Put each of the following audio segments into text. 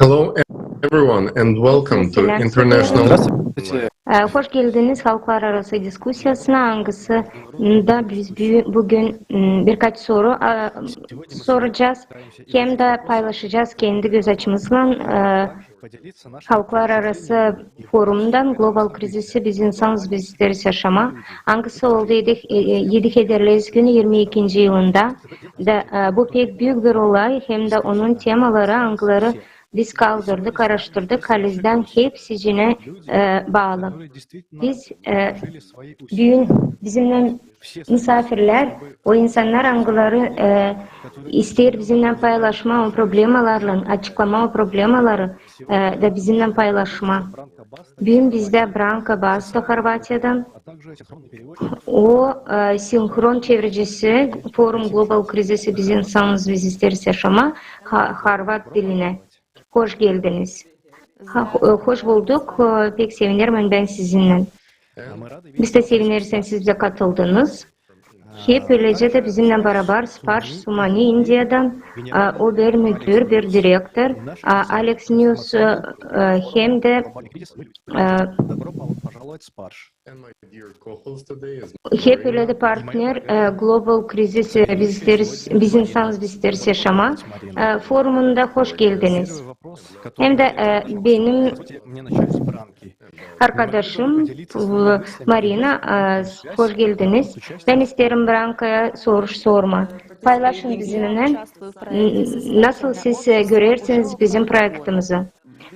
Hello everyone and welcome to Selam International. Здравствуйте. Hoş geldiniz halklar arası diskusyasına. Hangısında biz bugün birkaç soru soracağız. Hem de paylaşacağız kendi göz açımızla halklar arası forumdan global krizisi biz insanız biz isteriz yaşama. Hangisi oldu 7 Hederliyiz günü 22. yılında. Bu pek büyük bir olay hem de onun temaları, angıları biz kaldırdık, araştırdık, halizden hepsine bağlı. Biz bizimle misafirler, o insanlar angıları ister bizimle paylaşma o problemalarla, açıklama o problemaları da bizimle paylaşma. Bugün bizde Branka Basta Horvatya'dan, o sinkron çeviricisi Forum Global Krizisi Biz İnsanız Biz İsteriz Yaşama Horvat diline. Hoş geldiniz. Hoş bulduk. Pek sevinirim ben sizinle. Biz de seviniriz siz de katıldınız. Hep öylece de bizimle beraber Sparsh Sumani India'dan o bir müdür, bir direktör, Alex News hem de hep öyle de partner Global Krizisi Biz İnsanız Biz İsteriz Yaşama forumunda hoş geldiniz. Hem de benim arkadaşım Marina, hoş geldiniz. Ben isterim Branka'ya soru sorma. Paylaşın bizimle nasıl siz görürsünüz bizim projektimizi.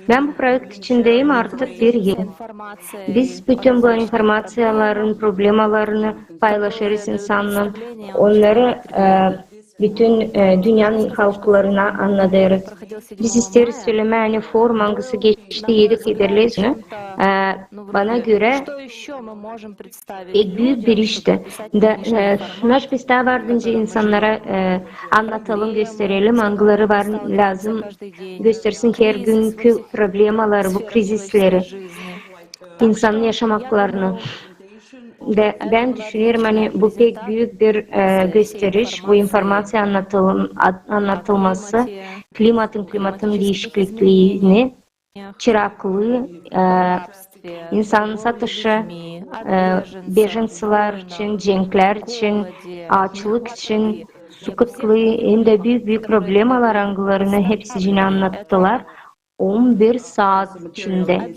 Ben bu projekt içindeyim artık bir yıl. Biz bütün bu informasyonların, problemalarını paylaşırız insanla. Onları bütün dünyanın halklarına anlatırız. Biz isteriz söyleme yani forum hangisi geçti 7 Hederliyiz bana göre büyük bir işti. Naş pista vardınca insanlara anlatalım, gösterelim, angıları var lazım göstersin her günkü problemaları, bu krizisleri, insanın yaşam haklarını. Ben düşünüyorum hani bu pek büyük bir gösteriş, bu informasya anlatılması, klimatın değişikliğini, çıraklığı, insan satışı, bejinciler için, cenkler için, açlık için, su kıtlığı hem de büyük problemalar angılarını hepsini anlattılar. 11 saat içinde.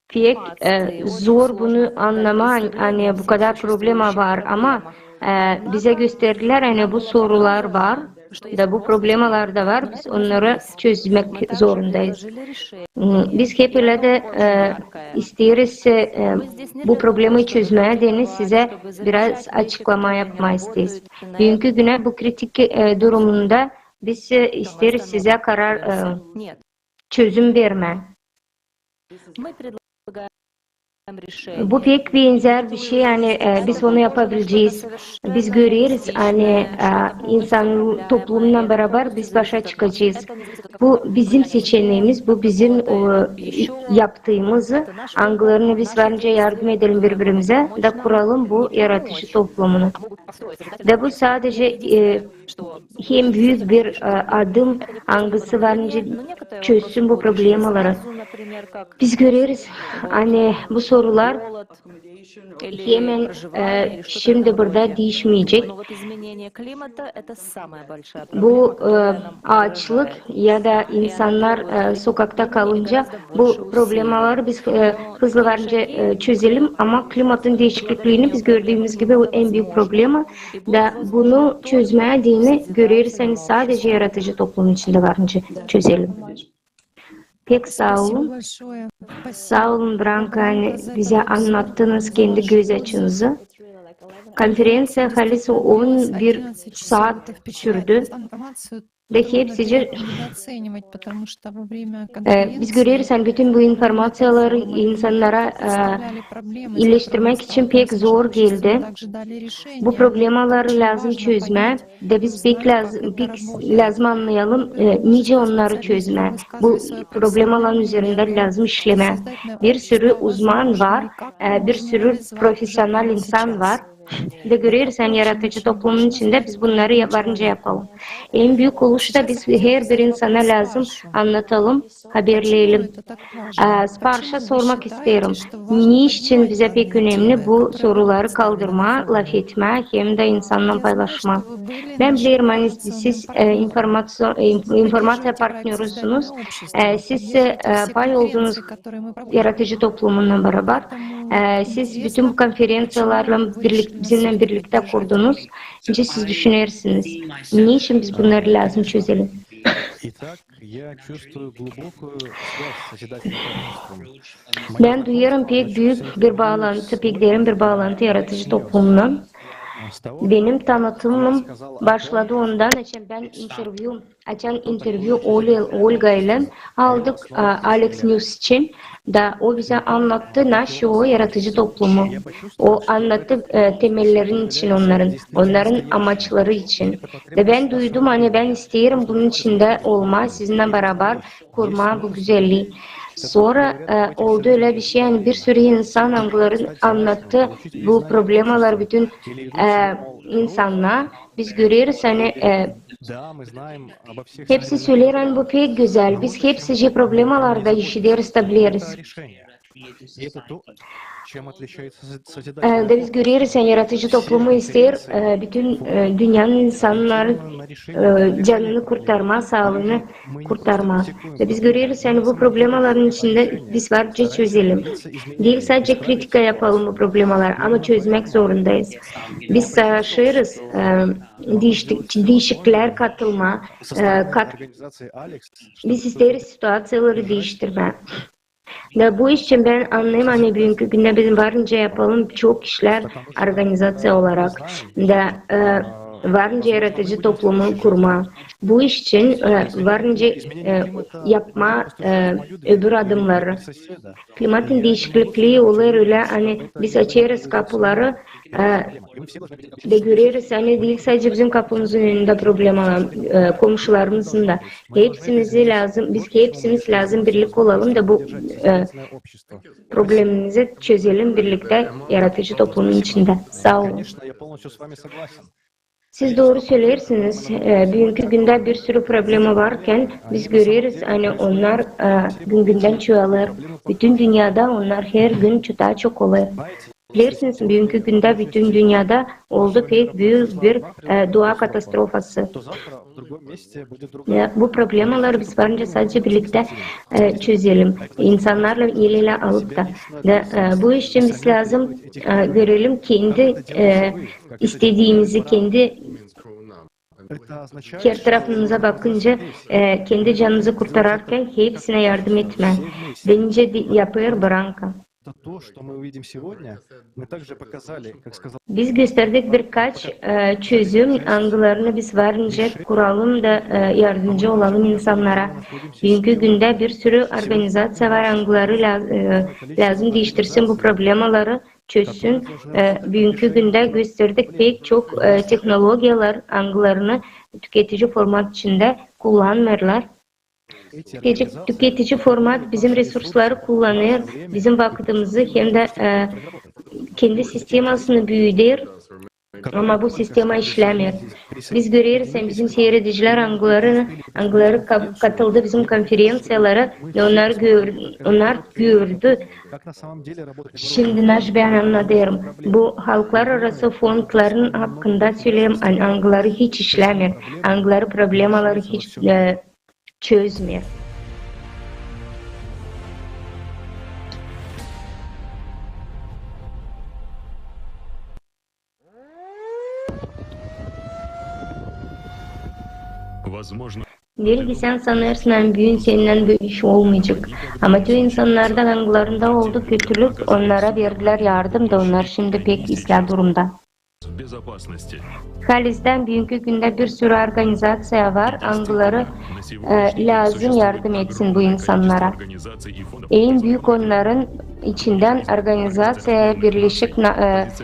Pek zor bunu anlama, hani bu kadar problema var ama bize gösterdiler hani bu sorular var da bu problemalar da var, biz onları çözmek zorundayız. Biz hep öyle de isteriz bu problemi çözmeye deniz size biraz açıklama yapmayı isteyiz. Bugünkü güne bu kritik durumunda biz isteriz size çözüm verme. Bu pek benzer bir şey yani biz onu yapabileceğiz. Biz görüyoruz hani insan toplumla beraber biz başa çıkacağız. Bu bizim seçeneğimiz, bu bizim yaptığımızı angılarını biz bence yardım edelim birbirimize da kuralım bu yaratıcı toplumunu. Da bu sadece hem büyük bir adım angısı bence çözsün bu problemaları. Biz görüyoruz hani bu sorular hemen şimdi burada değişmeyecek. Bu açlık ya da insanlar sokakta kalınca bu problemaları biz hızlı bence çözelim ama klimatın değişikliğini biz gördüğümüz gibi bu en büyük problema da bunu çözmeye dini görürseniz sadece yaratıcı toplum içinde bence çözelim. Pek sağ olun. Sağ olun Branka, hani bize anlattınız kendi göz açınızı. Konferansiya halisi 11 saat sürdü. Ve hepsice biz görüyoruz hani bütün bu informasyonları insanlara iyileştirmek için pek zor geldi. Bu problemaları lazım çözme de biz pek lazım anlayalım nice onları çözme. Bu problemaların üzerinde lazım işleme. Bir sürü uzman var, bir sürü profesyonel insan var. de görüyoruz yani yaratıcı toplumun içinde biz bunları varınca yapalım. En büyük oluşta biz her bir insana lazım anlatalım, haberleyelim. Siparişe sormak isterim. Niçin bize pek önemli bu soruları kaldırma, laf etme, hem de insanla paylaşma. Ben bilirim hani siz informasiya partneriyorsunuz. Siz pay olduğunuz yaratıcı toplumunla beraber siz bütün bu konferansiyalarla bizimle birlikte kurdunuz. Önce siz düşünürsünüz. Niçin biz bunları lazım çözelim? Ben duyarım pek büyük bir bağlantı, pek derin bir bağlantı yaratıcı toplumla. Benim tanıtımım başladı ondan için ben interview Olga ile aldık Alex News için da o bize anlattı nasıl o yaratıcı toplumu. O anlattı temellerin için onların amaçları için. Ve ben duydum hani ben isterim bunun içinde olma, sizinle beraber kurma bu güzelliği. Sonra oldu öyle bir şey yani bir sürü insan anlattı bu problemalar bütün insanlar biz görüyoruz hani hepsi söyler hani bu pek güzel biz hepsi problemalarda işleriz biliriz. Da biz görüyoruz yani yaratıcı toplumu ister bütün dünyanın insanları canını kurtarma, sağlığını kurtarma. Da biz görüyoruz yani bu problemaların içinde biz varca çözelim. Değil sadece kritika yapalım bu problemalar ama çözmek zorundayız. Biz savaşırız, değişiklikler katılma, biz isteriz situasyonları değiştirme. Da bu iş için ben anlayayım hani bugünkü günde bizim varınca yapalım çok işler organizasyon olarak da varınca yaratıcı toplumu kurma. Bu iş için varınca yapma öbür adımları. Klimatın değişikliği olur öyle hani biz açarız kapıları de görüyoruz hani değil sadece bizim kapımızın önünde problem olan komşularımızın da hepsimizi lazım biz hepsimiz lazım birlik olalım da bu problemimizi çözelim birlikte yaratıcı toplumun içinde. Sağ olun. Siz doğru söylersiniz. Bugünkü günde bir sürü problemi varken biz görüyoruz hani onlar günden çoğalır. Bütün dünyada onlar her gün daha çok olur. Bilirsiniz bugünkü günde bütün dünyada oldu pek büyük bir doğa katastrofası. Bu problemaları biz varınca sadece birlikte çözelim. İnsanlarla el ele alıp da bu iş için biz lazım görelim kendi istediğimizi kendi her tarafınıza bakınca kendi canınızı kurtarırken hepsine yardım etme. Bence yapıyor Branka. Biz gösterdik birkaç çözüm angılarını biz varınca kuralım da yardımcı olalım insanlara. Bugünkü günde bir sürü organizasyon var angıları lazım değiştirsin bu problemaları çözsün. Bugünkü günde gösterdik pek çok teknolojiler angılarını tüketici format içinde kullanmıyorlar. Tüketici format bizim resursları kullanır, bizim vaktimizi hem de kendi sistemasını büyütür ama bu sistema işlemiyor. Biz görüyoruz bizim seyrediciler angıları katıldı bizim konferansiyalara ve onlar gördü. Şimdi ben anladım. Bu halklar arası fondların hakkında söyleyeyim angıları hiç işlemiyor. Angıları problemaları hiç çözmüyor. Belki sen sanırsın en büyüğün seninle bir iş olmayacak. Ama tüm insanlardan angılarında oldu kötülük, onlara verdiler yardım da onlar şimdi pek islah durumda. Halis'ten bugünkü günde bir sürü organizasyon var, angıları lazım yardım etsin bu insanlara. En büyük onların içinden organizasyon, Birleşik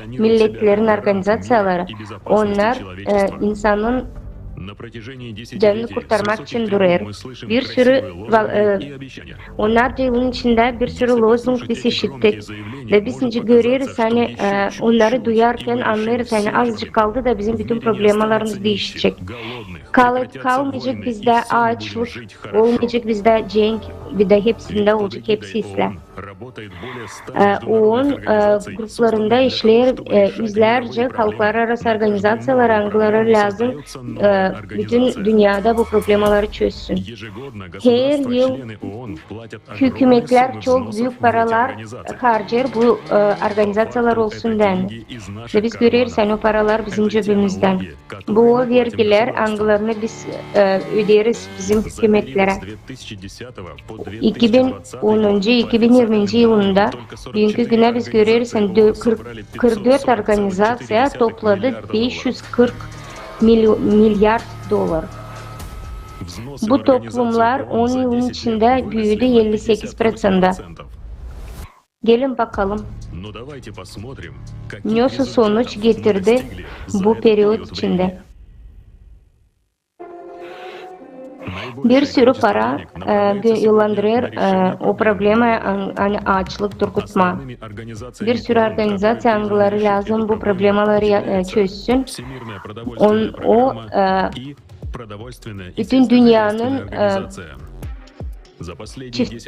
Milletler'in organizasyaları. Onlar insanın canını kurtarmak için duruyor. Bir sürü onlarca yılın içinde bir sürü lozung biz işittik. Ve biz görüyoruz hani onları duyarken anlarız hani azıcık kaldı da bizim bütün problemlerimiz değişecek. Kalmayacak bizde açlık, olmayacak bizde cenk, bir de hepsinde olacak, hepsi İslam. OON gruplarında işleyen yüzlerce halklar arası organizasyonlar angları lazım bütün dünyada bu problemleri çözsün. Her yıl hükümetler çok büyük paralar harcar bu organizasyonlar olsun den. Ve biz görüyoruz hani o paralar bizim cebimizden. Bu vergiler anglarını biz öderiz bizim hükümetlere. 2010-2020 yılında bugünkü güne biz görüyoruz hani 44 organizasyon topladı 540 milyar dolar. Bu toplumlar 10 yılın içinde büyüdü 58%. Gelin bakalım nasıl sonuç getirdi bu periyot içinde. Bir sürü para yollandırır o probleme hani açlık turgutma. Bir sürü organizasyon lazım bu problemleri çözsün. O bütün dünyanın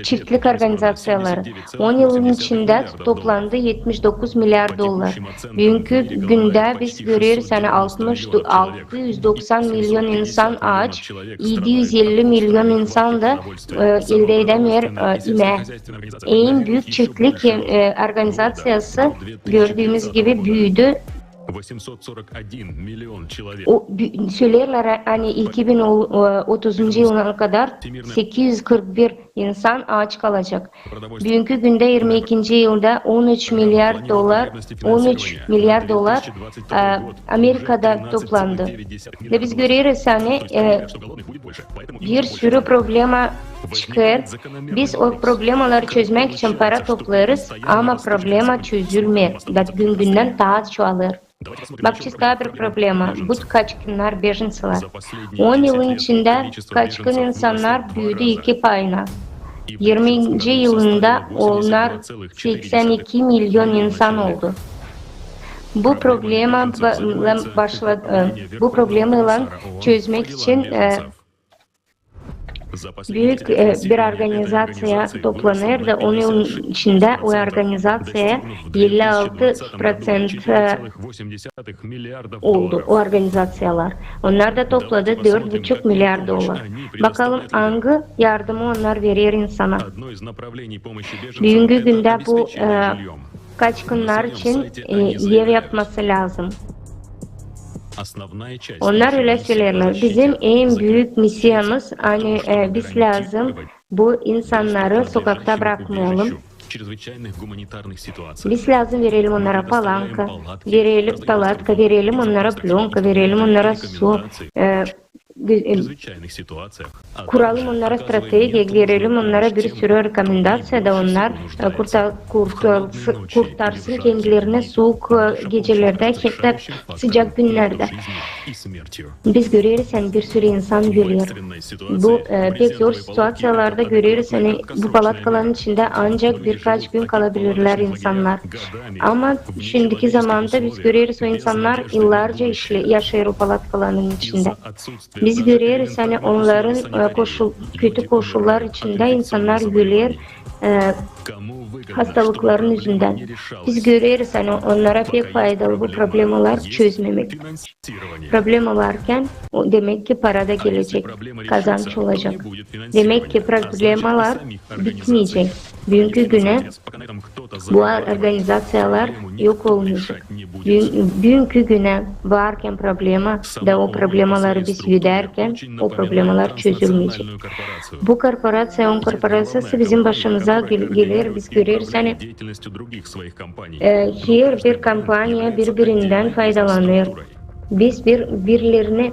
çiftlik organizasyonları 10 yılın içinde toplandı 79 milyar dolar. Bugünkü günde biz görüyoruz hani 690 milyon insan aç, 750 milyon insan da elde edemiyor ime. En büyük çiftlik organizasyası gördüğümüz gibi büyüdü. 841 milyon человек. Söylerler hani 2030 yılına kadar 841 insan aç kalacak. Bugünkü günde 22. yılda 13 milyar dolar Amerika'da toplandı. Ve biz görüyoruz hani bir sürü problema çıkar. Biz o problemleri çözmek için para toplarız ama problema çözülmez. Gün günden daha çoğalır. Bak çista bir problema. Bu kaçkınlar, bejinsiler. 10 yılın içinde kaçkın insanlar büyüdü 2 payına. 20. yılında onlar 82 milyon insan oldu. Bu problemi çözmek için büyük bir organizasyon toplanır da onun yılın içinde o organizasyaya 56% oldu o organizasyonlar. Onlar da topladı 4,5 milyar dolar. Bakalım hangi yardımı onlar verir insana. Bugünkü günde bu kaçkınlar için ev yapması lazım. Onlar öyle söylerler. Bizim en büyük misyonumuz hani biz lazım bu insanları sokakta bırakmayalım. Biz lazım verelim onlara palanka, verelim palatka, verelim onlara plonka, verelim onlara su, kuralım onlara strateji, verelim onlara bir sürü rekomendasyon da onlar kurtarsın kendilerine soğuk gecelerde, hatta sıcak günlerde. Biz görüyoruz hani bir sürü insan ölüyor. Bu pek zor situasyonlarda görüyoruz hani bu palatkaların içinde ancak birkaç gün kalabilirler insanlar. Ama şimdiki zamanda biz görüyoruz o insanlar yıllarca yaşıyor o palatkaların içinde. Biz görüyoruz hani onların kötü koşullar içinde insanlar ölüyor hastalıkların yüzünden. Biz görüyoruz hani onlara pek faydalı bu problemler çözmemek. Problem varken demek ki para da gelecek, kazanç olacak. Demek ki problemler bitmeyecek. Bugünkü güne bu organizasyonlar yok olmayacak. Bugünkü güne varken problema da o problemleri biz giderken o problemler çözülmeyecek. Bu korporasyası bizim başımıza gelir, biz görüyoruz hani her bir kampanya birbirinden faydalanıyor. Biz birilerini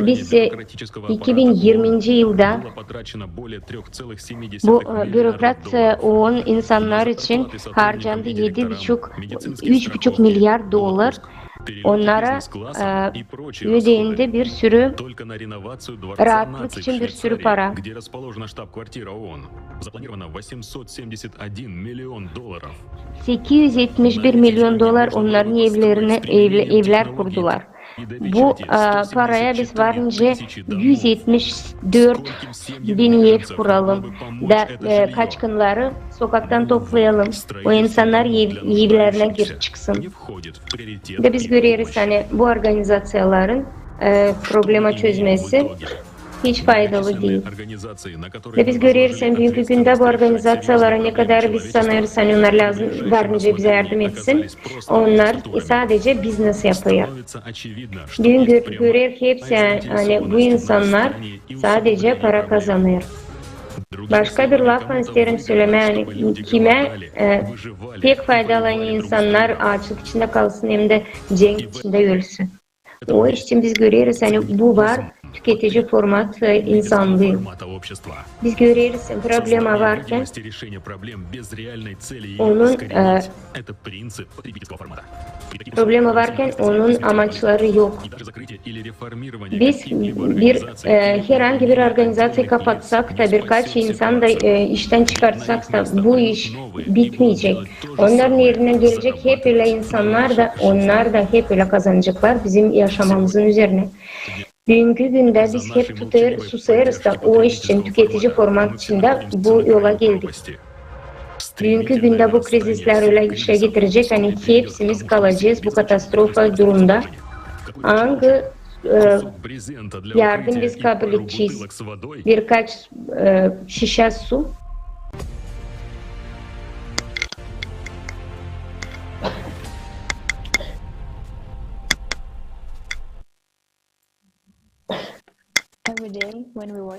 biz 2020 yılda bu bürokrat OON insanlar için harcandı 3,5 milyar dolar перелеты Onlara бизнес-классом и прочие ödeğinde расходы. bir sürü Только на реновацию дворца rahatlık наций в için bir sürü Швейцарии, para. где расположена штаб-квартира ООН, запланировано 871 миллион долларов. 871 milyon dolar onların evler kurdular. Bu paraya biz varınca 174 bin ev kuralım da kaçkınları sokaktan toplayalım. O insanlar evlerine gir çıksın. Da biz görüyoruz hani bu organizasyonların problema çözmesi hiç faydalı değil. Ve biz görüyoruz hani bugünkü günde bu organizasyonlara ne kadar biz sanıyoruz hani onlar lazım varınca bize yardım etsin. Onlar sadece business yapıyor. Bugün görüyor ki hepsi hani bu insanlar sadece para kazanıyor. Başka bir lafla isterim söylemeye yani kime pek faydalanan insanlar açlık içinde kalsın hem de cenk içinde ölsün. O için biz görüyoruz hani bu var tüketici format insanlığı. Biz görüyoruz problema varken onun problema varken onun amaçları yok. Biz herhangi bir organizasyon kapatsak da birkaç insan da işten çıkartsak da bu iş bitmeyecek. Onların yerine gelecek hep öyle insanlar da onlar da hep öyle kazanacaklar bizim yaşamamızın üzerine. Bugünkü günde biz hep susarız da o iş için tüketici format içinde bu yola geldik. Bugünkü günde bu krizisler öyle işe getirecek hani hepsimiz kalacağız bu katastrofa durumda. Hangi yardım biz kabul edeceğiz? Birkaç şişe su.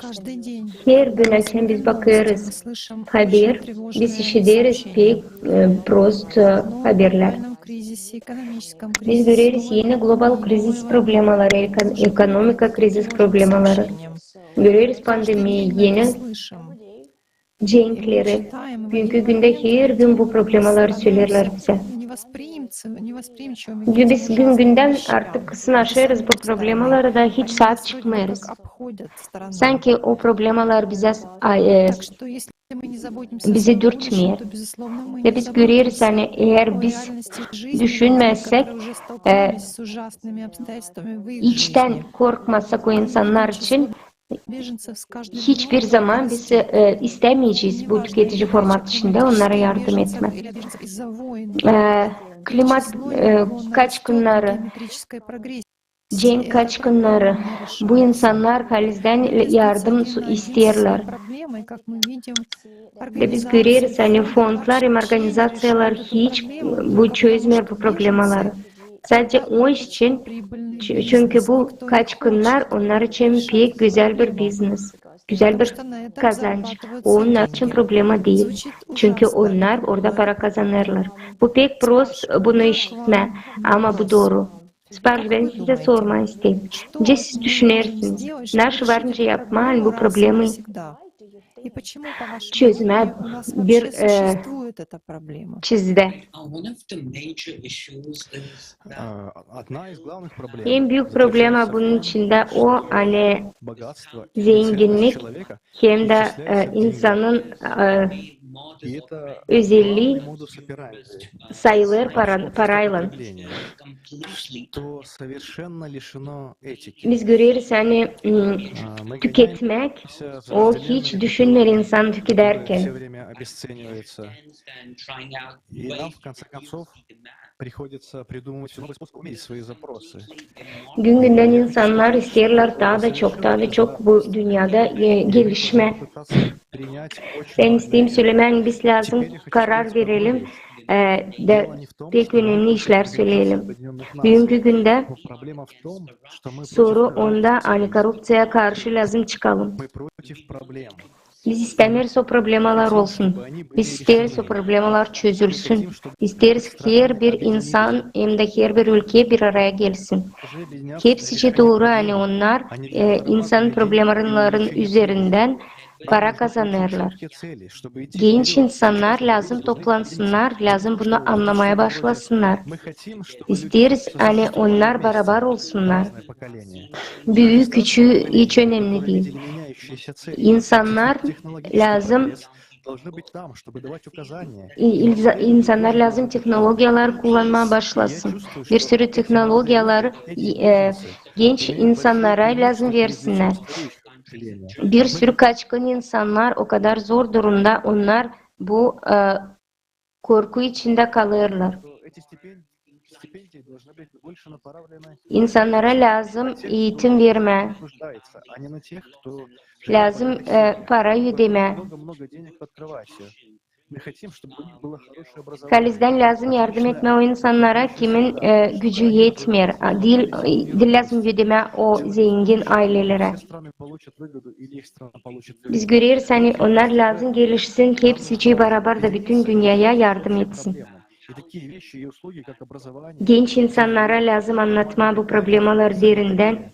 Каждый день Her gün akşam biz bakıyoruz мы слышим haber, тревожные biz işitiyoruz pek prost haberler. глобальном кризисе, экономическом Biz кризисе, görüyoruz yeni global krizis problemaları, ekonomik krizis problemaları. Görüyoruz pandemiyi, yeni слышим. cenkleri. Bugünkü günde her gün bu problemaları söylerler bize. Biz gün-günden artık kısın aşarız bu problemaları da hiç sahip çıkmayız. Sanki o problemalar bizi dürtmüyor. Ve biz görüyoruz hani eğer biz düşünmezsek, içten korkmazsak o insanlar için hiçbir zaman biz istemeyeceğiz bu tüketici format içinde onlara yardım etmek. Klimat kaçkınları, cenk kaçkınları, bu insanlar halizden yardım isterler. Ve biz görüyoruz hani fondlar hem organizasyonlar hiç bu çözmüyor bu problemaları. Sadece o iş için çünkü bu kaçkınlar onlar için pek güzel bir business, güzel bir kazanç. Onlar için problema değil. Çünkü onlar orada para kazanırlar. Bu pek prost bunu işitme ama bu doğru. Sipariş ben size sormak istedim. Ne siz düşünürsünüz? Nasıl varınca yapmayın bu problemi çözme bir çizde. En büyük problema bunun içinde o hani zenginlik hem de insanın özelliği sayılır parayla. Biz görüyoruz hani tüketmek o hiç düşünmüyor insan tüketerken. Gün günden insanlar isterler daha da çok bu dünyada gelişme. Ben isteyeyim söylemen biz lazım karar verelim de pek önemli işler söyleyelim. Bugünkü günde soru onda hani korrupsiyaya karşı lazım çıkalım. Biz istemiyoruz o problemalar olsun. Biz isteriz o problemalar çözülsün. İsteriz her bir insan hem de her bir ülke bir araya gelsin. Hepsi doğru hani onlar insan problemlerinin üzerinden para kazanırlar. Genç insanlar lazım toplansınlar, lazım bunu anlamaya başlasınlar. İsteriz hani onlar beraber olsunlar. Büyük küçüğü hiç önemli değil. İnsanlar lazım insanlar lazım teknolojiler kullanmaya başlasın. Bir sürü teknolojiler genç insanlara lazım versinler. Bir sürü kaçkın insanlar o kadar zor durumda, onlar bu korku içinde kalırlar. İnsanlara lazım eğitim verme, lazım para ödeme. Kalizden lazım yardım etme o insanlara kimin gücü yetmiyor. Dil lazım ödeme o zengin ailelere. Biz görüyoruz hani onlar lazım gelişsin, hepsi beraber de bütün dünyaya yardım etsin. Genç insanlara lazım anlatma bu problemler derinden.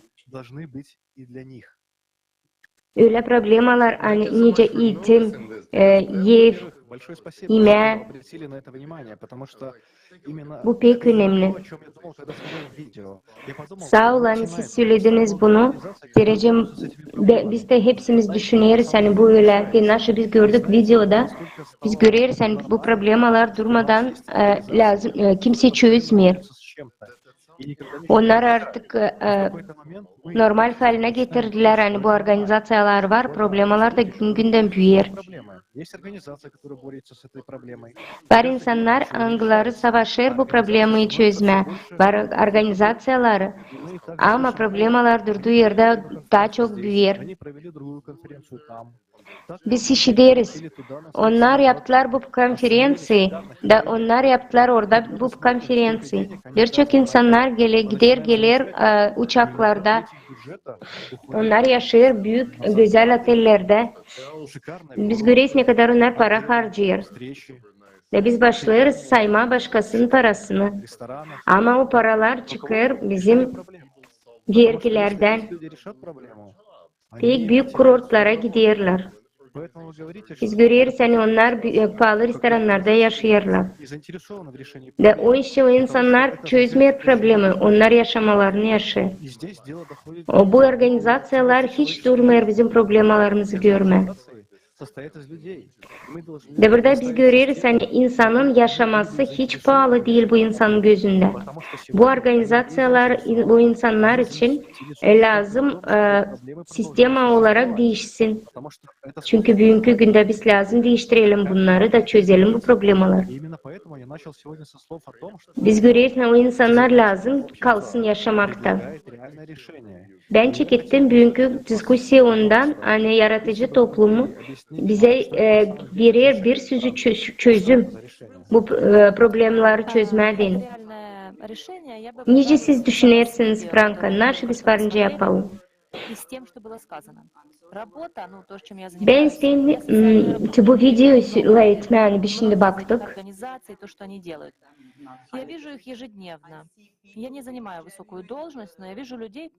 Öyle problemler hani nice eğitim, ev, yeme. Bu pek önemli. Sağ olun siz söylediniz bunu. Derece biz de hepsimiz düşünüyoruz hani bu öyle. Biz gördük videoda. Biz görüyoruz hani bu problemler durmadan lazım kimse çözmüyor. Onlar artık normal haline getirdiler. Hani bu organizasyonlar var, problemler de gün günden büyüyor. Var insanlar angıları savaşır bu problemi çözme. Var organizasyonlar ama problemler durduğu yerde daha çok büyüyor. Biz işitiyoruz. Onlar yaptılar bu konferansı da onlar yaptılar orada bu konferansı. Birçok insanlar gelir uçaklarda. Onlar yaşıyor büyük güzel otellerde. Biz görüyoruz ne kadar onlar para harcıyor. Ve biz başlıyoruz sayma başkasının parasını. Ama o paralar çıkıyor bizim vergilerden. Pek büyük kurortlara gidiyorlar. Biz görüyoruz hani onlar pahalı restoranlarda yaşıyorlar. Ve o işi o insanlar çözmüyor problemi. Onlar yaşamalarını yaşıyor. Bu organizasyonlar hiç durmuyor bizim problemlerimizi görme. De burada biz görüyoruz hani insanın yaşaması hiç pahalı değil bu insanın gözünde. Bu organizasyonlar bu insanlar için lazım sistem olarak değişsin. Çünkü bugünkü günde biz lazım değiştirelim bunları da çözelim bu problemleri. Biz görüyoruz o insanlar lazım kalsın yaşamakta. Ben çektim bugünkü diskusyondan hani yaratıcı toplumu bize verir bir sürü çözüm bu problemleri çözmeden. Nice siz düşünürsünüz Franka? Nasıl biz varınca yapalım? Ben senin bu videoyu etmeni bir şimdi baktık. Я вижу их ежедневно. Я не занимаю высокую должность, но я вижу людей.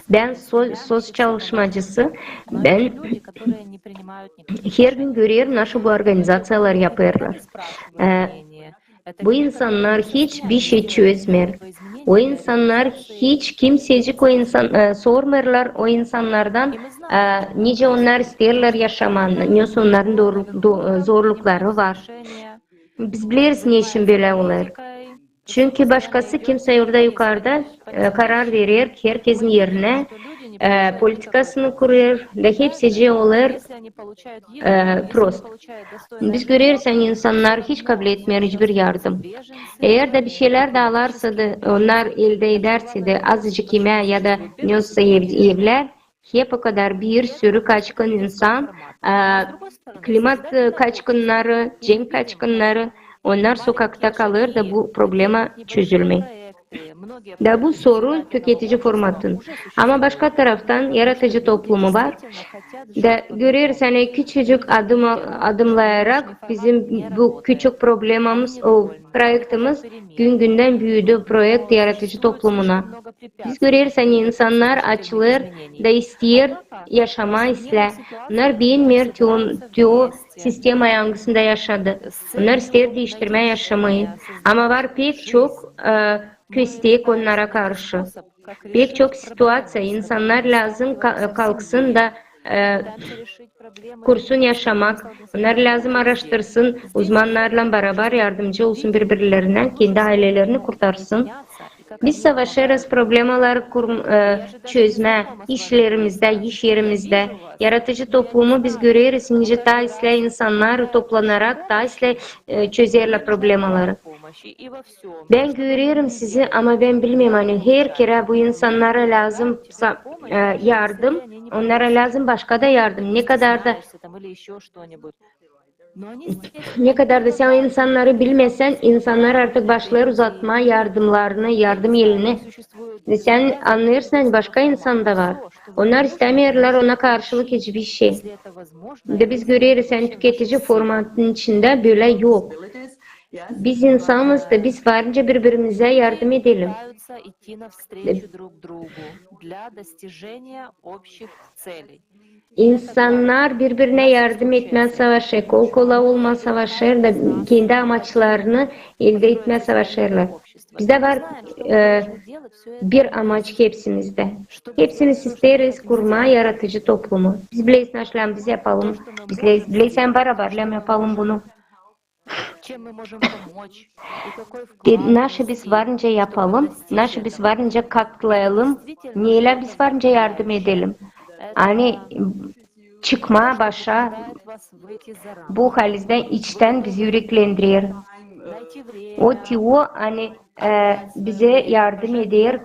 Ben sos çalışmacısı. Ben her gün görüyorum nasıl bu organizasyonlar yapıyorlar. Bu insanlar hiçbir şey çözmüyor. O insanlar hiç kimsecik o insan sormuyorlar o insanlardan nice onlar isterler yaşamanı, nice onların zorlukları var. Biz biliriz ne için böyle olur. Çünkü başkası kimse orada yukarıda karar verir, herkesin yerine politikasını kuruyor ve hepsi olur prost. Biz görüyoruz yani insanlar hiç kabul etmiyor hiçbir yardım. Eğer de bir şeyler dağlarsa da onlar elde ederse de azıcık yeme ya da neyse evler hep o kadar bir sürü kaçkın insan, klimat kaçkınları, cenk kaçkınları, onlar sokakta kalır da bu problema çözülmeyi. Da bu soru tüketici formatın. Ama başka taraftan yaratıcı toplumu var. Da görüyoruz hani küçücük adımlayarak bizim bu küçük problemimiz, o projektimiz gün günden büyüdü projekt yaratıcı toplumuna. Biz görüyoruz hani insanlar açılır da istiyor yaşama ister. Onlar bilmiyor o sistem ayağısında yaşadı. Onlar ister değiştirme yaşamayı. Ama var pek çok köstek onlara karşı. Pek çok situasyon insanlar lazım kalksın da kursun yaşamak. Onlar lazım araştırsın, uzmanlarla beraber yardımcı olsun birbirlerine, kendi ailelerini kurtarsın. Biz savaşırız, problemler çözme, işlerimizde, iş yerimizde. Yaratıcı toplumu biz görüyoruz. Nice taisle insanlar toplanarak taisle çözerler problemleri. Ben görüyorum sizi ama ben bilmiyorum hani her kere bu insanlara lazım yardım, onlara lazım başka da yardım. Ne kadar da sen insanları bilmesen, insanlar artık başlar uzatma yardımlarını, yardım elini. Sen anlıyorsun hani başka insan da var. Onlar istemiyorlar ona karşılık hiçbir şey. De biz görüyoruz yani tüketici formatının içinde böyle yok. Biz insanız da biz varınca birbirimize yardım edelim. İnsanlar birbirine yardım etme savaşı, kol kola olma savaşır da kendi amaçlarını elde etme savaşırlar. Bizde var bir amaç hepsimizde. Hepsimiz isteriz kurma yaratıcı toplumu. Biz bileyiz naşlam biz yapalım. Biz bileysen beraberle yapalım bunu. Naşı biz varınca yapalım, naşı biz varınca katlayalım, neyle biz varınca yardım edelim. Hani çıkma başa bu halizden içten bizi yüreklendiriyor. O tiyo hani bize yardım eder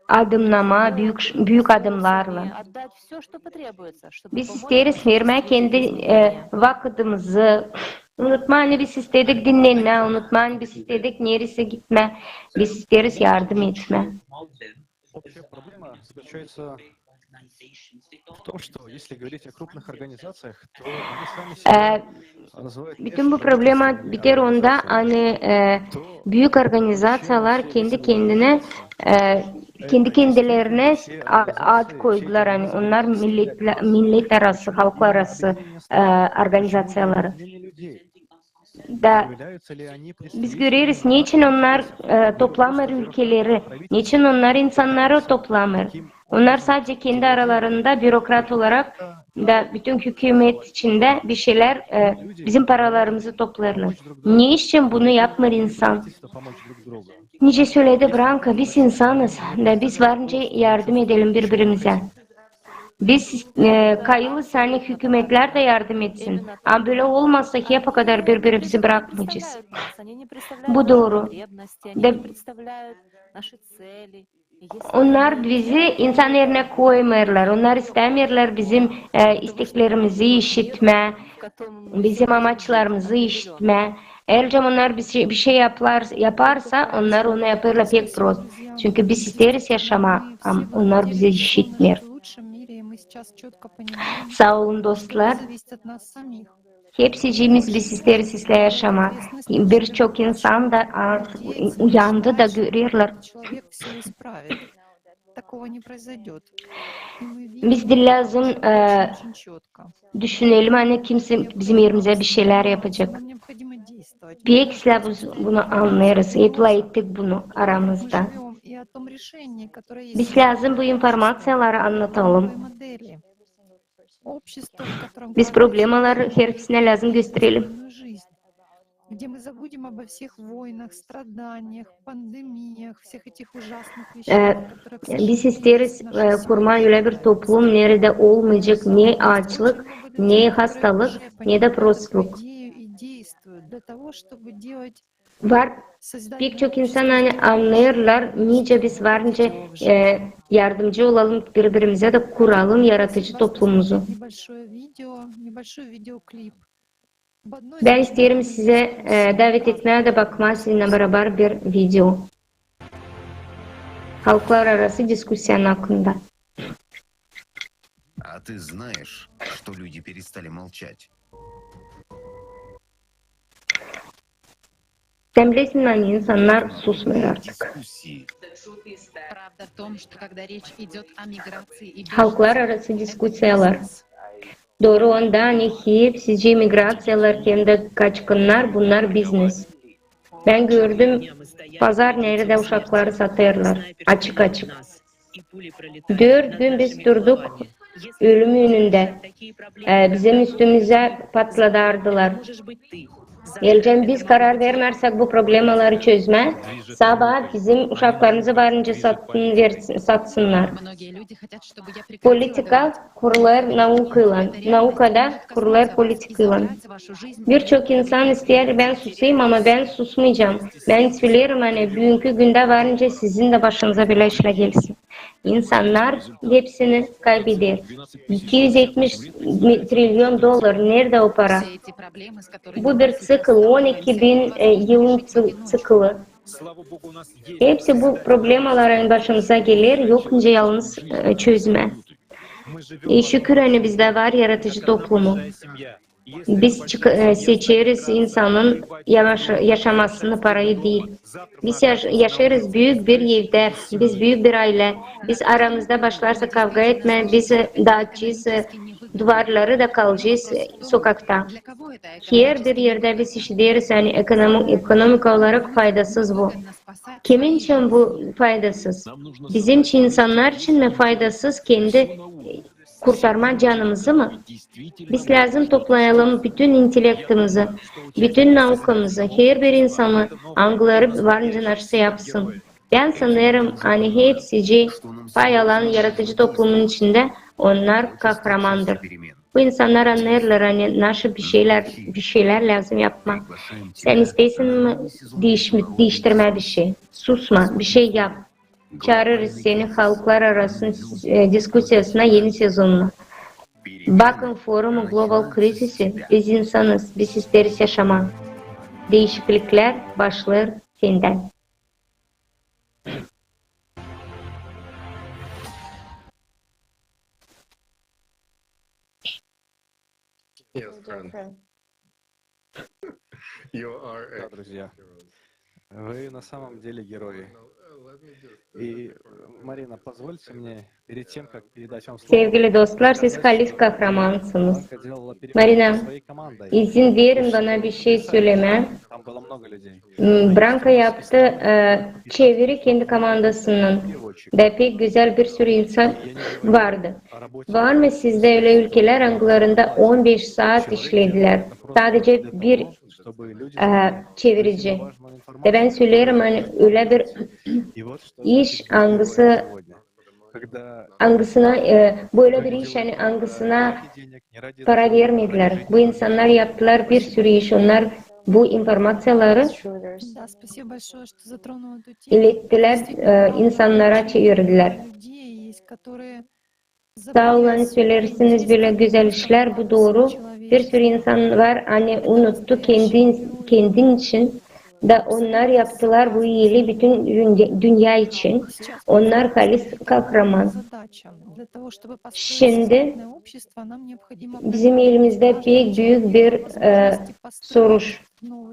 adımlama, büyük adımlarla. Biz isteriz verme kendi vakitimizi. Unutma hani biz istedik dinlenme, unutma hani biz istedik neresi gitme, biz isteriz yardım etme. Общая проблема заключается в том, что если говорить о крупных организациях, то они сами себя называют Bütün bu problema biter onda hani büyük organizasyonlar kendi kendilerine ad koydular hani onlar millet arası, halklar arası organizasyonları. Da biz görüyoruz niçin onlar toplamır ülkeleri, niçin onlar insanları toplamır. Onlar sadece kendi aralarında bürokrat olarak da bütün hükümet içinde bir şeyler bizim paralarımızı toplarlar. Niçin bunu yapmır insan? Nice söyledi Branka, biz insanız da biz varınca yardım edelim birbirimize. Biz kayılı sani hükümetler de yardım etsin. Ama böyle olmazsa hep kadar birbirimizi bırakmayacağız. Bu doğru. Onlar bizi insan yerine koymuyorlar. Onlar istemiyorlar bizim isteklerimizi işitme, bizim amaçlarımızı işitme. Eğer onlar bir şey yaparsa onlar onu yaparlar pek prost. Çünkü biz isteriz yaşama, ama onlar bizi işitmiyor. Sağ olun dostlar. Hepsicimiz biz isteriz sizle yaşama. Birçok insan da artık uyandı da görüyorlar. Biz de lazım düşünelim hani kimse bizim yerimize bir şeyler yapacak. Pek'le bunu anlarız. Hepla ettik bunu aramızda. Biz lazım bu informasyonları anlatalım. Biz problemleri hepsine lazım gösterelim. Где мы забудем обо всех войнах, страданиях, пандемиях, всех этих ужасных вещах, biz isteriz kurma öyle bir toplum nerede olmayacak ne açlık, ne hastalık, ne de prostluk. Var pek çok insan hani anlayırlar, nice biz varınca yardımcı olalım birbirimize de kuralım yaratıcı toplumumuzu. Ben isterim size davet etmeye de bakma sizinle beraber bir video. halklar arası diskusyon hakkında. А ты знаешь, что люди перестали молчать? Sen bilirsin hani insanlar susmuyor artık. Дискуссии. Правда в том, что когда речь идет о миграции и Halklar arası diskusyalar. Doğru onda hani hepsi migrasyalar hem de kaçkınlar bunlar business. Ben gördüm pazar nerede uşakları satıyorlar açık açık. 4 gün biz durduk ölüm önünde. Bizim üstümüze patladardılar. Geleceğim biz karar vermersek bu problemaları çözme. Sabah bizim uşaklarımızı varınca satsınlar. многие люди хотят, чтобы я прекратила Politika kurular naukayla. Naukada kurular politikayla. говорить вашу жизнь. Birçok insan ister ben susayım ama ben susmayacağım. Ben söylerim hani bugünkü günde varınca sizin de başınıza bile işle gelsin. İnsanlar hepsini kaybeder. 270 trilyon dolar nerede o para? Все эти проблемы, с которыми Bu bir sıkıl 12 bin yılın sıkılı. Hepsi bu problemaların başımıza gelir. Yokunca yalnız çözme. Şükür hani bizde var yaratıcı toplumu. Biz seçeriz insanın yaşamasını parayı değil. Biz yaşarız büyük bir evde, biz büyük bir aile. Biz aramızda başlarsa kavga etme, biz dağıtacağız, duvarları da kalacağız sokakta. Для kого это Her bir yerde biz işleriz yani ekonomik olarak faydasız bu. именно спасать? Kimin için bu faydasız? Bizim için insanlar için mi faydasız? Kendi kurtarma canımızı mı? Biz lazım toplayalım bütün intelektimizi, bütün naukamızı, her bir insanı angları varınca nasıl yapsın. Ben sanırım hani hepsi pay alan yaratıcı toplumun içinde onlar kahramandır. Перемен. Bu insanlar anlarlar hani nasıl bir şeyler lazım yapma. Sen istersin mi değiştirme bir şey. Susma, bir şey yap. Çağırırız seni halklar arası diskusyasına yeni sezonuna. Bakın forumu Global Crisis'i. Biz insanız, biz isteriz yaşama. Değişiklikler başlar senden. Yes, friend. You are Да, a друзья, hero. вы на самом деле герои. Let me just И, Марина, позвольте мне, перед тем, как передать вам слово, Sevgili dostlar, siz halis kahramansınız. Бранко делала переговоры Марина, со своей командой. İzin verin bana bir şey söyleme. Там было много людей. Branka yaptı, çeviri kendi komandasının. В первую очередь, Ve pek güzel bir sürü insan vardı. о работе Var mı sizde öyle ülkeler anglarında 15 saat işlediler. Sadece bir чтобы люди çevirici. важную Ve информацию. ben söylerim hani öyle bir И вот что iş происходит angısı сегодня, когда angısına böyle bir iş hani angısına ради денег, не ради para того, vermediler. ради Bu insanlar yaptılar bir sürü iş. Onlar bu informasyonları Да, спасибо большое, что затронул эту тему. ilettiler, insanlara çevirdiler. Людей есть, которые Sağ olun söylersiniz böyle güzel işler bu doğru. Bir sürü insan var hani unuttu kendin için da onlar yaptılar bu iyiliği bütün dünya için. Onlar halis kahraman. задача. Для того, чтобы построить Şimdi социальное общество, нам необходимо bizim elimizde pek büyük bir soruş.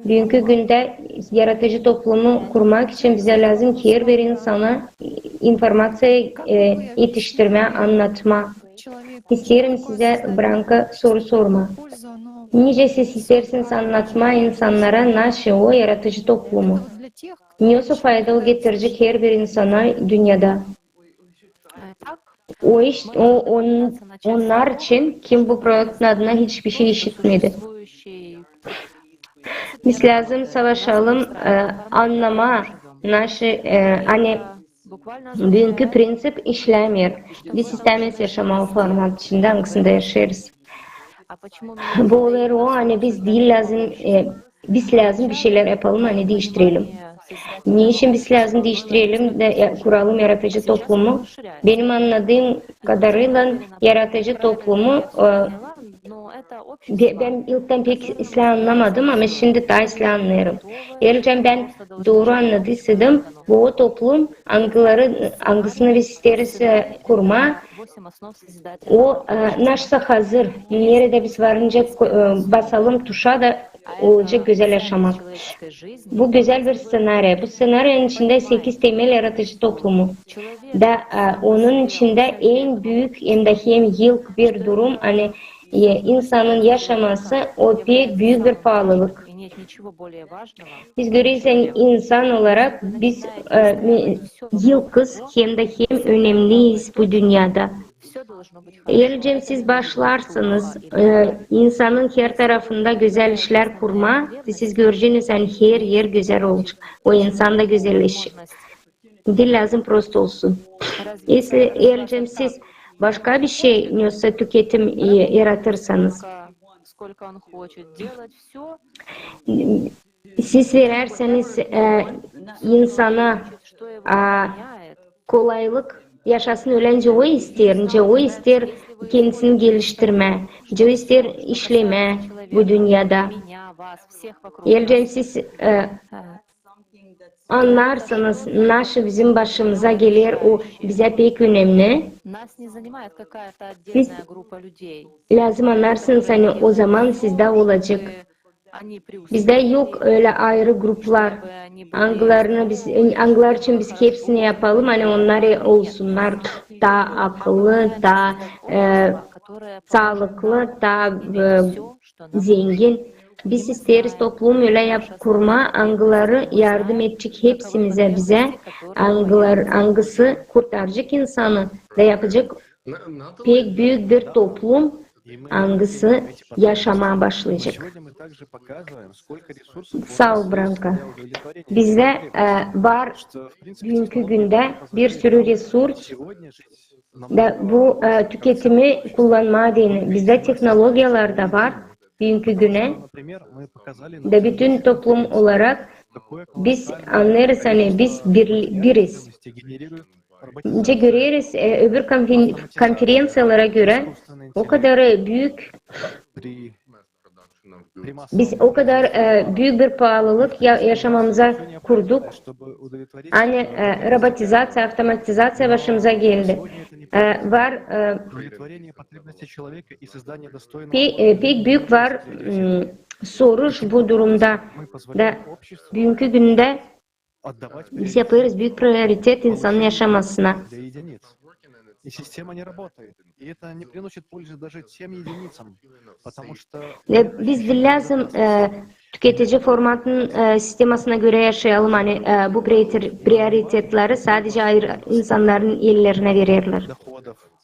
Bugünkü günde yaratıcı toplumu kurmak için bize lazım ki her bir insana informasyayı yetiştirme, anlatma. İsterim size Branka soru sorma. пользу, оно Nice siz istersiniz anlatma insanlara nasıl o yaratıcı toplumu. для тех, Nasıl fayda o getirecek her bir insana dünyada. Так, O iş, onlar için kim bu projektin adına hiçbir şey işitmedi. существующий Biz lazım savaşalım, anlama, nasıl, hani буквально bugünkü prensip işlemiyor. Biz istemeyiz yaşama o format içinde hangisinde yaşarız. А почему мне Bu olur o hani biz değil lazım, biz lazım bir şeyler yapalım hani değiştirelim. Niçin biz lazım değiştirelim de kuralım yaratıcı toplumu? Benim anladığım kadarıyla yaratıcı toplumu это общество, Ben ilkten pek İslam anlamadım ama şimdi daha İslam anlıyorum. Ayrıca ben doğru anladıysam bu toplum algısını ve sistemi kurma, восемь основ созидательного o nasılsa hazır. Nerede biz varınca basalım tuşa da olacak güzel yaşamak. человеческой жизни. Bu güzel bir senaryo. Bu senaryonun içinde 8 temel yaratıcı toplumu. Da onun içinde en büyük hem yılk bir durum hani insanın yaşaması o pek büyük bir pahalılık. И нет ничего более важного. Biz görüyoruz insan olarak biz yılkız hem önemliyiz bu dünyada. Все должно быть Ayrıca siz başlarsınız insanın her tarafında güzel işler kurma. Siz göreceğiniz her yer güzel olacak. O insan da güzelleşecek. Dil lazım prost olsun. Ayrıca siz başka bir şey yoksa tüketim yaratırsanız сколько он хочет делать все, siz vererseniz insana что его меняет. kolaylık yaşasın ölence o ister kendisini geliştirme, o ister işleme bu dünyada. Меня, вас, всех вокруг. Ayrıca siz anlarsanız nasıl bizim başımıza gelir o bize pek önemli. Нас не занимает какая-то Biz отдельная группа людей. lazım anlarsınız hani o zaman sizde olacak. Они Bizde yok öyle ayrı gruplar. Anglar için biz hepsini yapalım hani onlar olsunlar daha akıllı, daha sağlıklı, daha zengin. Biz isteriz toplum öyle kurma, angıları yardım edecek hepsimize bize. Angısı kurtaracak insanı da yapacak pek büyük bir toplum angısı yaşamaya başlayacak. Sağ ol Branka. Bizde var bugünkü günde bir sürü resurs da bu tüketimi kullanmaya değinir. Bizde teknolojiler de var bugünkü güne. Da bütün toplum olarak biz anlarız hani biz biriz. Görüyoruz öbür konferansiyalara göre o kadar büyük biz o kadar büyük bir pahalılık yaşamamıza kurduk. Hani robotizasyya, otomatizasya başımıza geldi. Var pek büyük var soruş bu durumda da bugünkü günde biz yaparız büyük prioritet insanın yaşamasına. И система не работает. И это не приносит пользы даже тем единицам, потому что... Biz de lazım tüketici formatın sistemasına göre yaşayalım. Hani bu prioritetleri sadece ayrı insanların ellerine verirler.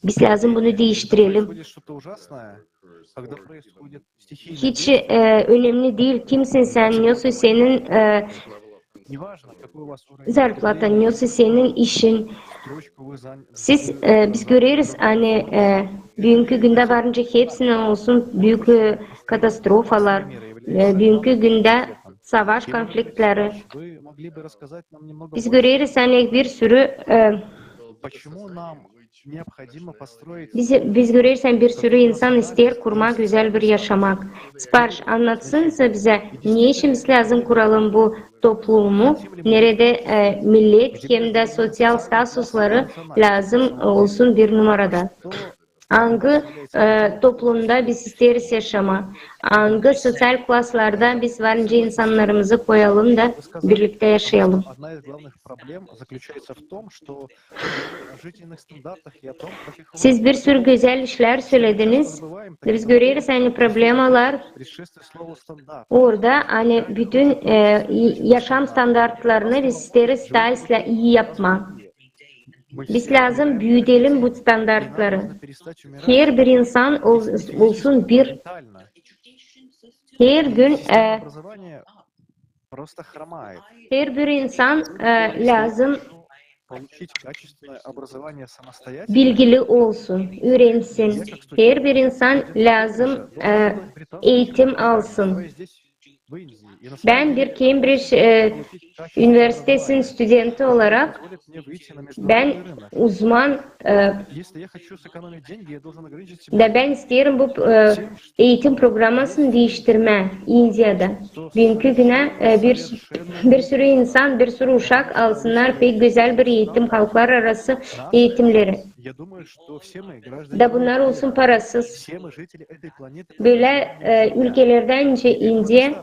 Biz lazım bunu değiştirelim. Hiç önemli değil kimsin sen, yoksa senin zarplatan, yoksa senin işin. Biz görüyoruz hani bugünkü günde varınca hepsinin olsun büyük katastrofalar, bugünkü günde savaş konfliktleri. Biz görüyoruz hani bir sürü biz görüyoruz hani bir sürü insan ister kurmak, güzel bir yaşamak. Sipariş anlatsınsa bize niye işimiz lazım kuralım bu toplumu, nerede millet hem de sosyal statusları lazım olsun bir numarada. Hangi toplumda biz isteriz yaşama, hangi sosyal klaslarda biz varınca insanlarımızı koyalım da birlikte yaşayalım. Siz bir sürü güzel işler söylediniz. Biz görüyoruz hani problemler orada hani bütün yaşam standartlarını biz isteriz daha iyi yapma. Biz lazım büyütelim bu standartları. Her bir insan olsun bir. Her gün her bir insan lazım bilgili olsun, öğrensin. Her bir insan lazım eğitim alsın. в Индии. И на самом Ben bir деле, Cambridge получить качественное Üniversitesi'nin образование stüdyenti olarak позволит мне выйти на ben международный рынок. uzman Если я хочу сэкономить деньги, я должен ограничить da себя ben isterim bu тем, что eğitim programını değiştirme India'da. Bugünkü güne bir sürü insan, bir sürü uşak alsınlar pek güzel bir eğitim, halklar arası eğitimleri. я думаю, что все мы граждане Da bunlar olsun parasız. все мы жители этой планеты. Böyle ülkelerdence India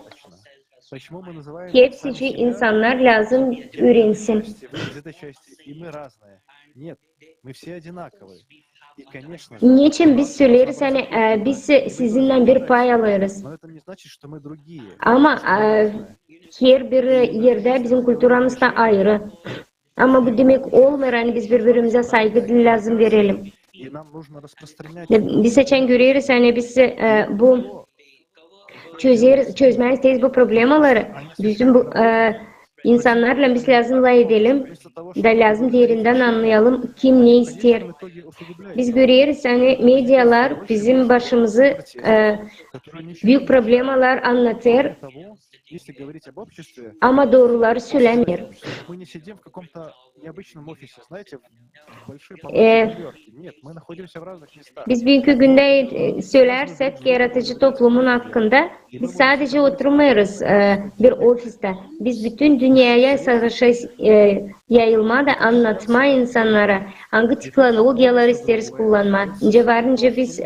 Почему мы называем hepsici insanlar lazım öğrensin. вы из этой части, и мы разные? Нет, мы все одинаковые. И, конечно же, Niçin biz söyleriz hani biz sizinle bir pay alırız. но это не значит, что мы другие. Ama her bir yerde bizim kültürümüz de ayrı. Ama bu demek olmuyor hani biz birbirimize saygı lazım verelim. И нам нужно распространять Biz seçen görüyoruz hani biz bu çözmeliyiz bu problemleri. Bizim bu insanlarla biz lazımla edelim. вместо того, Da lazım diğerinden anlayalım kim ne ister. в итоге усугубляет, Biz görüyoruz hani medyalar bizim başımızı которые не büyük problemler anlatır того, если говорить об обществе, ama doğruları söylemiyor. мы не sидим в каком-то необычном офисе, знаете, в большой палате в Нью-Йорке. Нет, мы находимся в разных местах. Biz bugünkü günde söylersek yaratıcı toplumun hakkında biz sadece oturmuyoruz bir ofiste. Biz bütün dünyaya savaşa yayılma da anlatma insanlara hangi teknolojiler isteriz kullanma. Varınca biz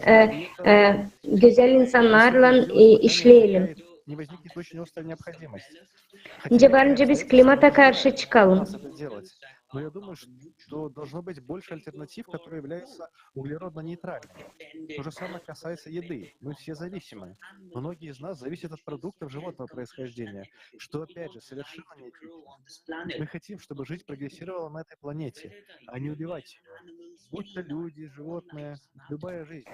güzel insanlarla işleyelim. Не возникнет очень острая необходимость. Varınca biz klimata karşı çıkalım. Нас это делать. Но я думаю, что должно быть больше альтернатив, которые являются углеродно-нейтральными. То же самое касается еды. Мы все зависимы. Многие из нас зависят от продуктов животного происхождения, что, опять же, совершенно не этично. Мы хотим, чтобы жизнь прогрессировала на этой планете, а не убивать ее. Будь то люди, животные, любая жизнь.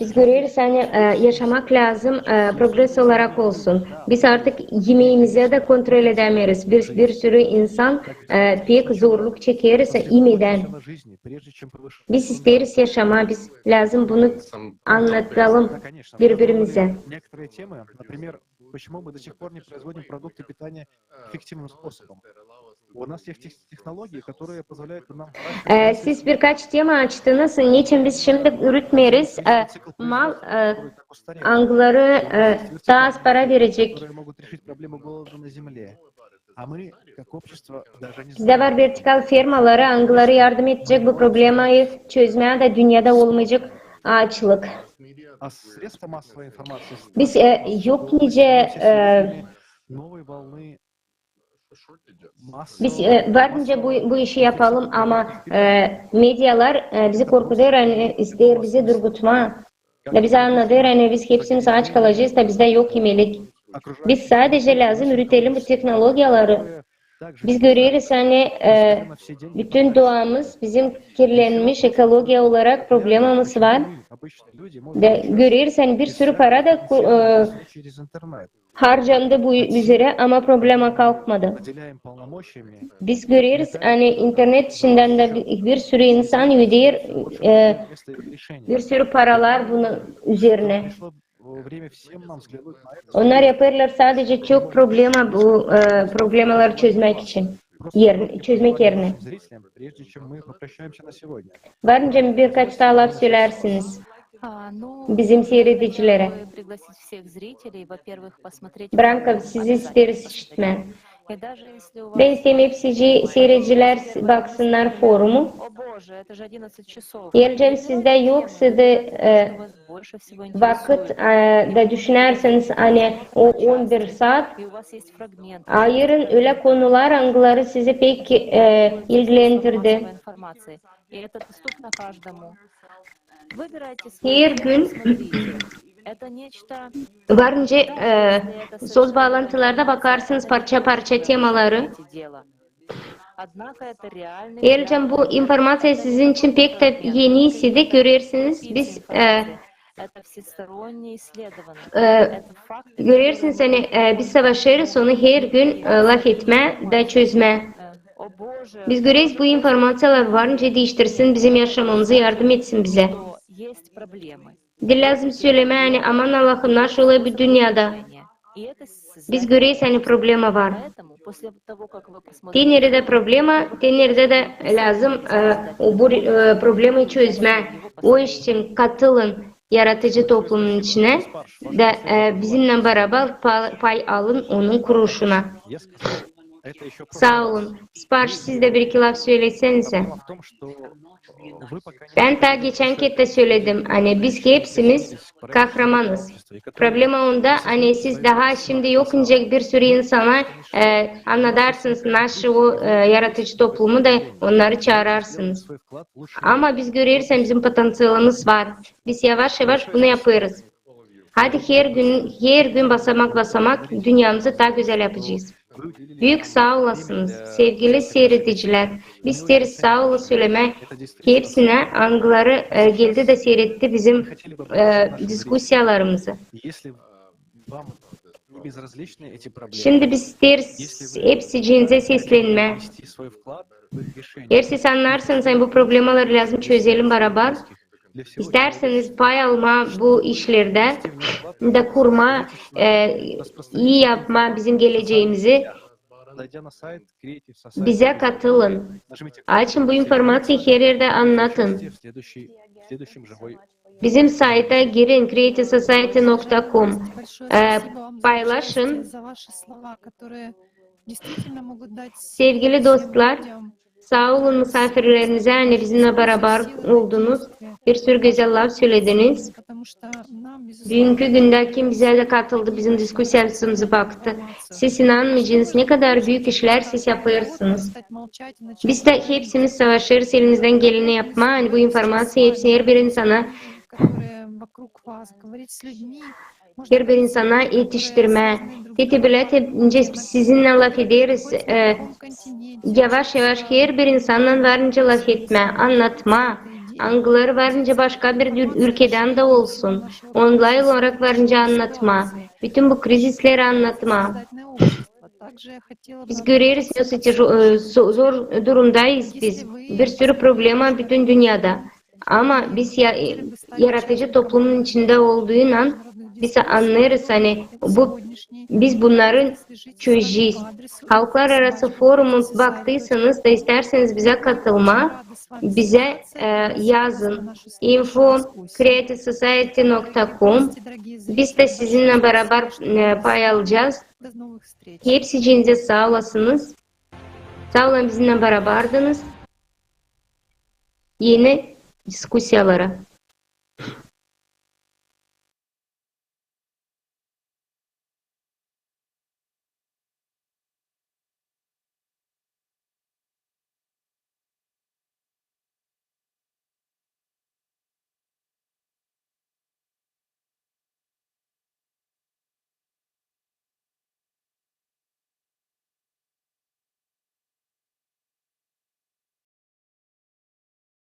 Biz görüyoruz hani yaşamak lazım, progres olarak olsun. Biz artık yemeğimizi de kontrol edemiyoruz. Bir sürü insan pek zorluk çekeriz imeden. Жизни, прежде чем превышать. Biz isteriz yaşama, biz lazım bunu anlatalım Да, конечно. birbirimize. Некоторые темы, например, почему мы до сих пор не производим продукты питания эффективным способом. У нас есть технологии, которые позволяют нам... Siz birkaç tema açtınız. Niçin biz şimdi üretmiyoruz? Mal angları daha az para verecek. Которые могут решить проблему голода на Земле. А мы, как общество, даже не Bizde знаем. var vertikal firmaları, angları yardım edecek bu problemi çözmeye de dünyada olmayacak açlık. А средства массовой информации... Biz yok nice Новой волны biz массового... varınca bu işi yapalım ama medyalar bizi korkutuyor, hani ister bizi durgutma. Da bize anlatıyor, hani biz hepsimiz aç kalacağız da bizde yok yemelik. Biz sadece lazım üretelim bu teknolojileri. Biz görüyoruz hani bütün doğamız bizim kirlenmiş ekoloji olarak problemimiz var. Görüyoruz hani bir sürü para da Через интернет. harcandı bu üzere ama probleme kalkmadı. Наделяем полномочиями. Biz görüyoruz hani internet içinden de bir sürü insan ödüyor Вместо их решения. bir sürü paralar bunun üzerine. Пришло время всем нам взглянуть на это. Onlar yaparlar sadece çok bu problemleri çözmek için. Çözmek yerine. Зрителям, прежде чем мы попрощаемся на сегодня. Varınca birkaç daha laf söylersiniz bizim seyredicilere. Пригласить всех зрителей, во-первых, посмотреть... Branka sizi isteriz işitme. И даже если у вас... Ben isteyeyim hepsi seyirciler baksınlar forumu. О боже, это же 11 часов. Geleceğim sizde yoksa da Что вас больше всего vakit интересует. da düşünerseniz hani o 11 saat И у вас есть фрагмент. ayırın öyle konular angıları sizi pek ilgilendirdi. Массовой информации. И это доступно каждому. Выбирайте Her свой gün смотрите. Это нечто... varınca söz bağlantılarda bakarsınız parça parça temaları. дело. Однако это реальный... Geleceğim bu informasya sizin için pek de yeni ise de görürsünüz. Biz Это всесторонне исследовано. e, Это факт, görürsünüz hani biz savaşırız onu her gün laf etme de çözme. о боже, Biz görürüz bu informasyalar varınca değiştirsin bizim yaşamamızı yardım etsin bize. что есть проблемы. Dil lazım söyleme yani aman Allah'ım nasıl oluyor bu dünyada. И это Biz görüyoruz hani problema var. Поэтому после того, как вы посмотрите... Te nerede problema, te nerede de lazım bu problemi çözme. O için katılın yaratıcı toplumun içine de bizimle beraber pay alın onun kuruluşuna. Я сказал, это еще Sağ olun. Sipariş siz de bir iki laf söylesenize. Проблема в том, что вы пока не Ben ta geçen kette söyledim. Hani biz hepsimiz kahramanız. Problema onda hani siz daha şimdi yokunca bir sürü insana anlatarsınız nasıl o yaratıcı toplumu da onları çağırarsınız. свой вклад в лучшее. Ama biz görüyoruz bizim potansiyelimiz var. Biz yavaş yavaş bunu yaparız. Hadi her gün basamak basamak dünyamızı daha güzel yapacağız. Вы уделили Büyük sağ olasınız sevgili seyrediciler. Biz isteriz sağ ola söyleme. это действительно. Hepsine angıları geldi de seyretti bizim diskusyalarımızı. Если вам не безразличны эти проблемы, Şimdi biz isteriz hepsi cinse seslenme. внести свой вклад в их решение. Eğer siz anlarsanız hani bu problemleri lazım çözelim beraber. Для всего İsterseniz pay alma bu işlerde de kurma, iyi yapma bizim geleceğimizi зайдя на сайт Creative Society, bize katılın. нажмите Açın bu informasyayı her yerde anlatın. в следующем живой. Bizim sayta girin creativesociety.com. Большое спасибо вам за Paylaşın. участие, за ваши слова, которые действительно могут дать Sevgili всем dostlar, людям sağ olun misafirlerinize hani bizimle beraber oldunuz. Bir sürü güzel laf söylediniz. потому что нам, безусловно, Bugünkü günde kim bize de katıldı, bizim diskusyamıza baktı. Siz inanmayacaksınız ne kadar büyük işler siz yapıyorsunuz. стать молчать и начать Biz de hepsimiz savaşırız elimizden geleni yapma. Hani bu informasyayı hepsi her bir insana, которые vokруг вас, говорить с людьми. her bir insana yetiştirme. Tetibilet hepince sizinle laf ederiz. Yavaş yavaş her bir insanla varınca laf etme, anlatma. Angıları varınca başka bir ülkeden de olsun. Online olarak varınca anlatma. Bütün bu krizisleri anlatma. Biz görüyoruz nasıl zor durumdayız biz. Bir sürü problema bütün dünyada. Ama biz yaratıcı toplumun içinde olduğundan biz anlarız hani biz bunları çözeceğiz. Halklar arası forumu baktıysanız da isterseniz bize katılma, bize yazın. info@creativesociety.com. Biz de sizinle beraber pay alacağız. Hepsi için sağ olasınız. Sağ olun bizimle beraberdiniz. Yeni diskusyalara.